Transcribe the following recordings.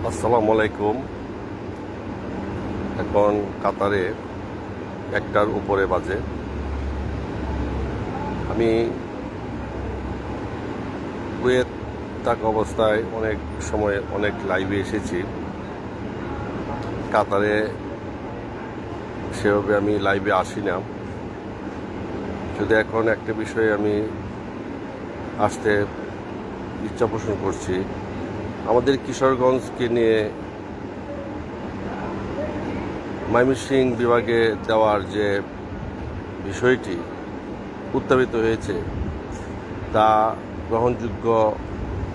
আসসালামু আলাইকুম। এখন কাতারে 1টার উপরে বাজে। আমি কুয়েত থাকা অবস্থায় অনেক সময় অনেক লাইভে এসেছি। কাতারে সেভাবে আমি লাইভে আসি না, শুধু এখন একটা বিষয়ে আমি আসতে ইচ্ছা পোষণ করছি। আমাদের কিশোরগঞ্জকে নিয়ে ময়মনসিংহ বিভাগে দেওয়ার যে বিষয়টি উত্থাপিত হয়েছে তা গ্রহণযোগ্য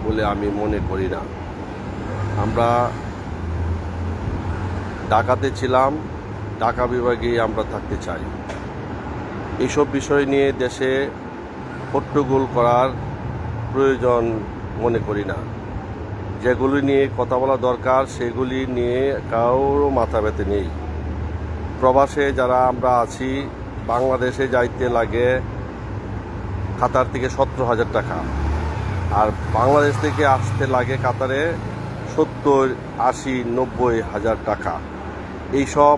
বলে আমি মনে করি না। আমরা ঢাকাতে ছিলাম, ঢাকা বিভাগেই আমরা থাকতে চাই। এইসব বিষয় নিয়ে দেশে হট্টগোল করার প্রয়োজন মনে করি না। যেগুলি নিয়ে কথা বলা দরকার সেগুলি নিয়ে কারোর মাথা ব্যথা নেই। প্রবাসে যারা আমরা আছি, বাংলাদেশে যাইতে লাগে কাতার থেকে 17,000 টাকা, আর বাংলাদেশ থেকে আসতে লাগে কাতারে 70, 80, 90,000 টাকা। এইসব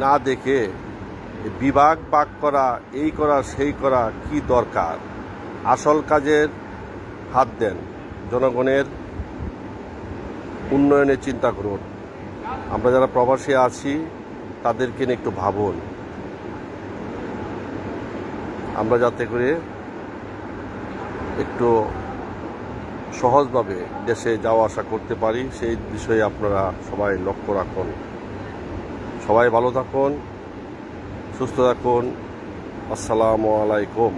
না দেখে বিভাগ করা, এই করা সেই করা কি দরকার? আসল কাজের হাত দেন, জনগণের উন্নয়নে চিন্তা করুন। আমরা যারা প্রবাসী আছি তাদেরকে নিয়ে একটু ভাবুন, আমরা যাতে করে একটু সহজভাবে দেশে যাওয়া আসা করতে পারি সেই বিষয়ে আপনারা সবাই লক্ষ্য রাখুন। সবাই ভালো থাকুন, সুস্থ থাকুন। আসসালামু আলাইকুম।